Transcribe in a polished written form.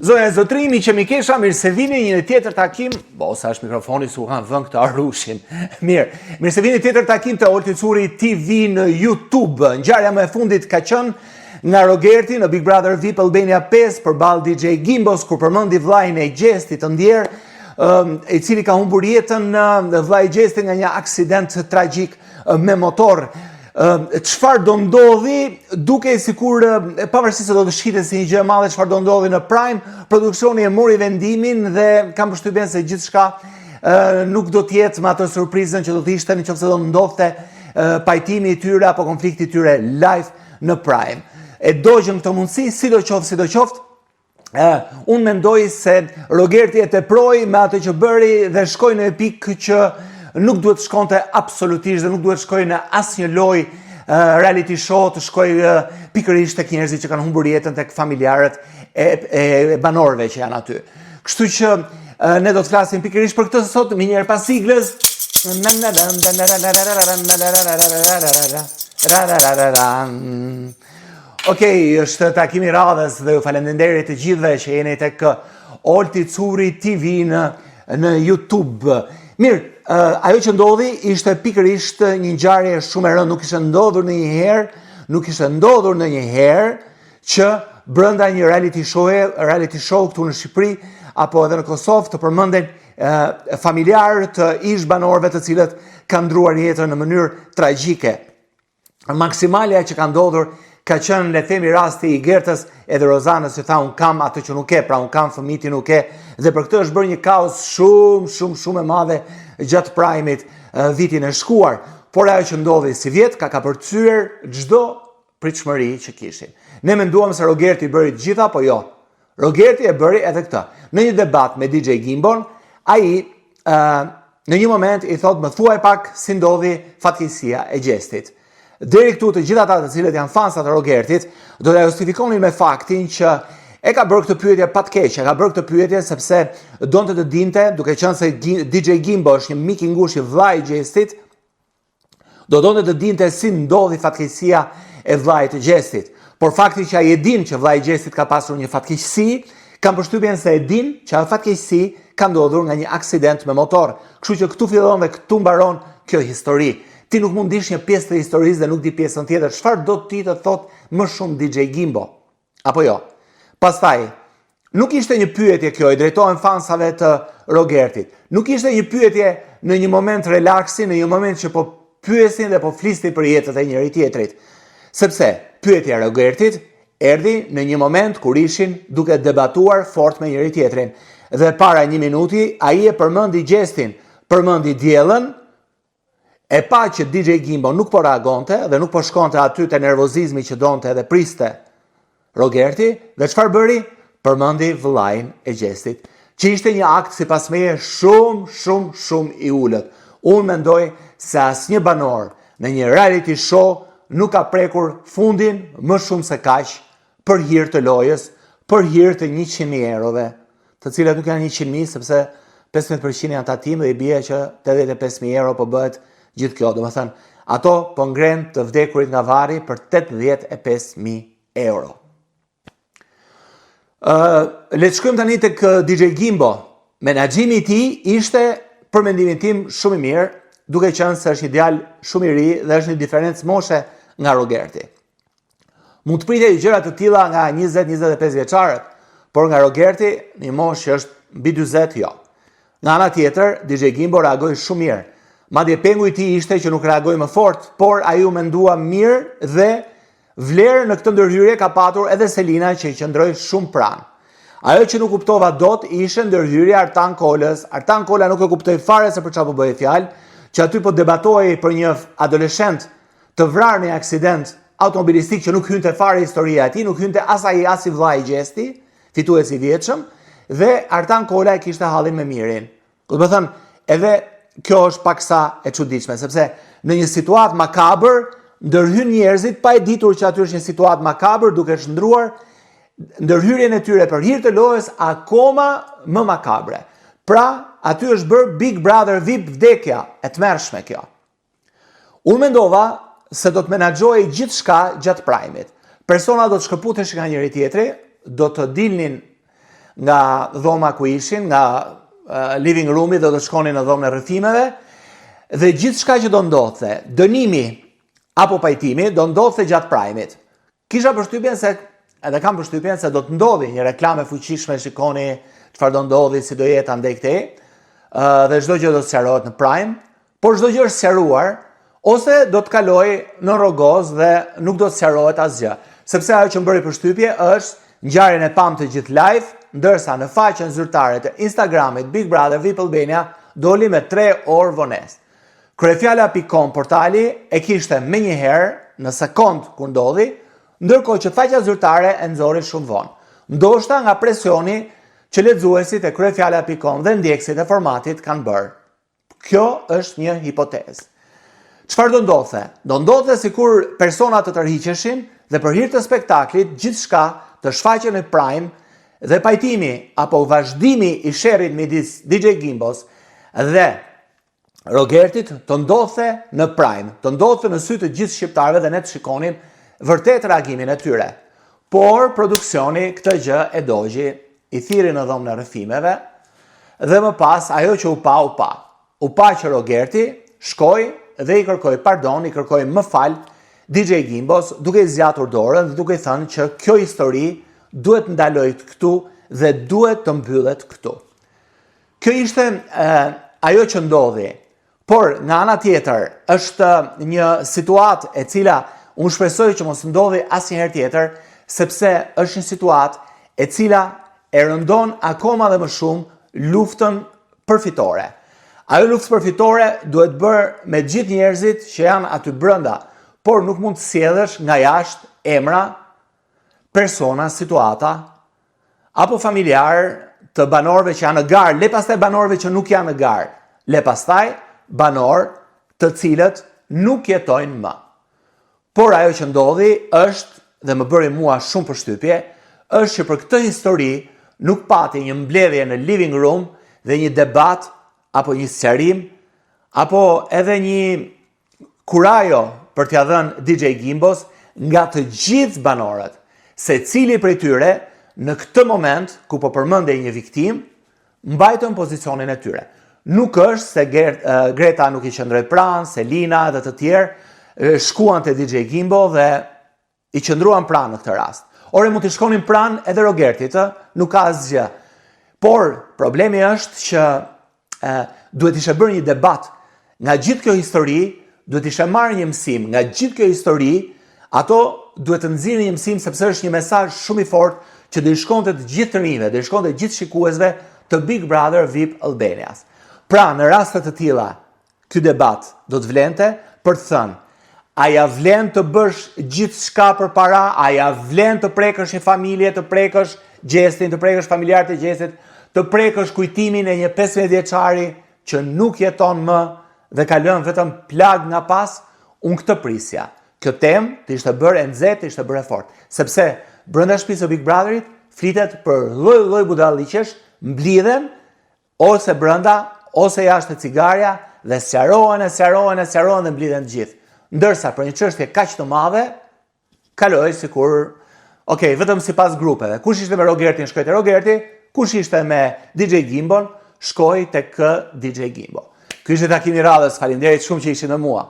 Zoja e zotrimi që mi kesha, mirë se vini një tjetër takim, sa është mikrofoni su kanë vën këtë arrushin. Mirë se vini tjetër takim të Olti Curi TV në YouTube. Ngjarja më e fundit ka qenë nga Rogerti në Big Brother VIP Albania 5 përballë DJ Gimbos, kur përmendi vllajin e Gjestit të ndjer, i cili ka humbur jetën vllai i Gjestit nga një aksident tragjik me motor. Çfarë do ndodhi, duke sikur pavarësisht se do të shqitet si një gjë e madhe çfarë do ndodhi në Prime, produksioni e mori vendimin dhe kam përshtypjen se gjithçka nuk do të jetë me atë surprizën që do të ishte nëse do ndodhte pajtimi i tyre apo konflikti i tyre live në Prime. E dogjëm këtë mundësi, sidoqoftë, unë mendoj se Rogerti e teproi me atë që bëri dhe shkoi në pikë që nuk duhet shkonte absolutisht dhe nuk duhet shkoj në asnjë lloj reality show, të shkoj pikërisht tek njerëzit që kanë humbur jetën, tek familjarët e banorëve që janë aty. Kështu që ne do të flasim pikërisht për këtë sot me njëherë pas siglës. Okej, është takimi i radhës dhe ju falenderoj të gjithëve që jeni tek Olti Curi TV në YouTube. Mirë, ajo që ndodhi ishte pikërisht një ngjarje shumë e rëndë, nuk ishte ndodhur ndonjëherë që brenda një reality show këtu në Shqipëri apo edhe në Kosovë të përmenden familjarë të ish banorëve të cilët kanë ndruar jetën në mënyrë tragjike. Maksimalja që ka ndodhur ka qenë, le themi, rasti i Gertës edhe Rozanës që tha unë kam atë që nuk e, pra unë kam fëmijë nuk e, dhe për këtë është bërë një kaos shumë e madhe gjatë Prime-it vitin e shkuar. Por ajo që ndodhi si vjet ka përcyer çdo pritshmëri që kishin. Ne menduam se Rogerti bëri të gjitha, po jo. Rogerti e bëri edhe këtë. Në një debat me DJ Gimbon, ai në një moment i thot më thuaj pak si ndodhi fatkeqësia e Gjestit. Deri këtu të gjithë ata të cilët janë fansa të Rogertit do ta justifikonin me faktin që e ka bërë këtë pyetje pa të keq, e ka bërë këtë pyetje sepse donte të dinte, duke qenë se DJ Gimbo është një mik i ngushtë i vllait të Gjestit, donte të dinte si ndodhi fatkeqësia e vllait të Gjestit. Por fakti që ai e din që vllai i Gjestit ka pasur një fatkeqësi, kam përshtypjen se e din që ajo fatkeqësi ka ndodhur nga një aksident me motor. Kështu që këtu fillon dhe këtu mbaron kjo histori. Ti nuk mund dish një pjesë të historisë dhe nuk di pjesën tjetër. Çfarë do ti të thot më shumë DJ Gimbo? Apo jo? Pastaj, nuk ishte një pyetje kjo, i drejtohen fansave të Rogertit. Nuk ishte një pyetje në një moment relaksi, në një moment që po pyesin dhe po flisnin për jetët e njëri tjetrit. Sepse pyetja e Rogertit erdhi në një moment kur ishin duke debatuar fort me njëri tjetrin. Dhe para një minuti, ai e përmendi Gjestin, përmendi diellën, e pa që DJ Gimbo nuk po reagonte dhe nuk po shkonte aty te nervozizmi që donte edhe priste Rogerti, dhe çfarë bëri? Përmendi vllain e Gjestit, që ishte një akt sipas meje shumë i ulët. Unë mendoj se asnjë banor në një reality show nuk ka prekur fundin më shumë se kaq për hir të lojës, për hir të 100.000 eurove, të cilat nuk janë 100.000 sepse 15% janë tatim dhe i bie që 85.000 euro po bëhet gjithë kjo. Do të thënë, ato po ngren të vdekurit nga varri për 85.000 euro. Le të shkojmë tani tek DJ Gimbo. Menaxhimi i tij ishte për mendimin tim shumë i mirë, duke qenë se është një djalë shumë i ri dhe është një diferencë moshe nga Rogerti. Mund të pritej gjëra të tilla nga 20-25 vjeçarët, por nga Rogerti, një moshë që është mbi 40, jo. Nga ana tjetër, DJ Gimbo reagoi shumë mirë. Madje pengu i tij ishte që nuk reagoi më fort, por ai u mendua mirë dhe vlerë në këtë ndërhyrje ka patur edhe Selina që i qëndroi shumë pranë. Ajo që nuk kuptova dot ishte ndërhyrja Artan Kolës. Artan Kola nuk e kuptoi fare se për çfarë po bëhej fjalë, që aty po debatohej për një adoleshent të vrarë në një aksident automobilistik që nuk hynte fare historia e tij, nuk hynte as ai as i vllai i Gjesti, fituesi i vjetshëm, dhe Artan Kola e kishte hallin me mirin. Do të thënë, edhe kjo është paksa e çuditshme, sepse në një situatë makabër ndërhyn njerëzit pa e ditur që aty është një situatë makabër, duke shndruar ndërhyrjen e tyre për hir të lojës akoma më makabre. Pra, aty është bërë Big Brother VIP vdekja e tmerrshme kjo. Unë mendova se do të menaxhohej gjithçka gjatë Prime-it. Persona do të shkëputeshin nga njëri tjetri, do të dilnin nga dhoma ku ishin, nga living roomi dhe do të shkonin në dhomën e rrëfimeve, dhe gjithë shka që do ndodhte, dënimi apo pajtimi, do ndodhte gjatë prajmit. Kisha përshtypjen se, edhe kam përshtypjen se do të ndodhi një reklame fuqishme, shikoni çfarë do ndodhi, si do jetë andej këtej, dhe çdo gjë do të sqarohet në prime, por çdo gjë është sqaruar, ose do të kaloj në rrogoz dhe nuk do të sqarohet asgjë. Sepse ajo që më bëri përshtypje është ngjarjen e pam të gjithë live, ndërsa në faqen zyrtare të Instagramit Big Brother VIP Albania doli me 3 orë vonesë. Kryefjala.com portali e kishte menjëherë në sekond kur ndodhi, ndërkohë që faqja zyrtare e nxori shumë vonë. Ndoshta nga presioni që lexuesit e kryefjala.com dhe ndjekësit e formatit kanë bërë. Kjo është një hipotezë. Çfarë do ndodhte? Do ndodhte sikur persona të tërhiqeshin dhe për hir të spektaklit gjithçka të shfaqen në prime dhe pajtimi apo vazhdimi i sherrit midis DJ Gimbos dhe Rogertit të ndodhte në prime, të ndodhte në sy të gjithë shqiptarëve dhe ne të shikonim vërtet reagimin e tyre. Por produksioni këtë gjë e dogji, i thiri në dhomën e rrëfimeve dhe më pas ajo që u pa. U pa që Rogerti shkoi dhe i kërkoi pardon, i kërkoi më fal DJ Gimbos, duke i zgjatur dorën dhe duke i thënë që kjo histori duhet ndaloj këtu dhe duhet të mbyllet këtu. Kjo ishte ajo që ndodhi. Por, nga ana tjetër, është një situatë e cila unë shpresoj që mos ndodhi asnjëherë tjetër, sepse është një situatë e cila e rëndon akoma dhe më shumë luftën përfitore. Ajo luftë përfitore duhet bërë me gjithë njerëzit që janë aty brenda, por nuk mund të sjellësh nga jashtë emra, persona, situata, apo familjar të banorëve që janë në garë, le pastaj banorëve që nuk janë në garë, le pastaj banor të cilët nuk jetojnë më. Por ajo që ndodhi është, dhe më bëri mua shumë përshtypje, është që për këtë histori nuk pati një mbledhje në living room dhe një debat, apo një sqarim, apo edhe një kurajo për t'ia dhënë DJ Gimbos nga të gjithë banorët, se cili prej tyre në këtë moment ku po përmendej një viktim, mbajtën pozicionin e tyre. Nuk është se Greta nuk i qëndroi pranë, Selina dhe të tjerë shkuan te DJ Gimbo dhe i qëndruan pranë në këtë rast. Ore mund të shkonin pranë edhe Rogertit, nuk ka asgjë. Por problemi është që duhet ishe bërë një debat. Nga gjithë kjo histori, duhet ishe marrë një mësim. Nga gjithë kjo histori, ato duhet të nxirrin një mësim sepse është një mesazh shumë i fortë që do i shkonte të gjithë të rinjve, do i shkonte të gjithë shikuesve të Big Brother VIP Albanias. Pra, në raste të tilla, ky debat do të vlente për të thënë, a ja vlen të bësh gjithçka për para, a ja vlen të prekësh një familje, të prekësh gjestin, të prekësh familjarët e gjestit, të prekësh kujtimin e një 15 vjeçari që nuk jeton më dhe ka lënë vetëm plag nga pas, unë këtë prisja. Kjo temë të ishte bërë e nxehtë, të ishte bërë e fortë, sepse brenda shtëpisë së Big Brotherit flitet për lloj budalliqesh, mblidhen ose brenda ose jashtë cigaria dhe sqarohen dhe mblidhen të gjithë. Ndërsa për një çështje kaq të madhe, kaloi sikur, vetëm sipas grupeve. Kush ishte me Rogertin, shkoi te Rogerti, kush ishte me DJ Gimbon, shkoi tek DJ Gimbo. Ky ishte takimi i radhës. Faleminderit shumë që ishit me mua.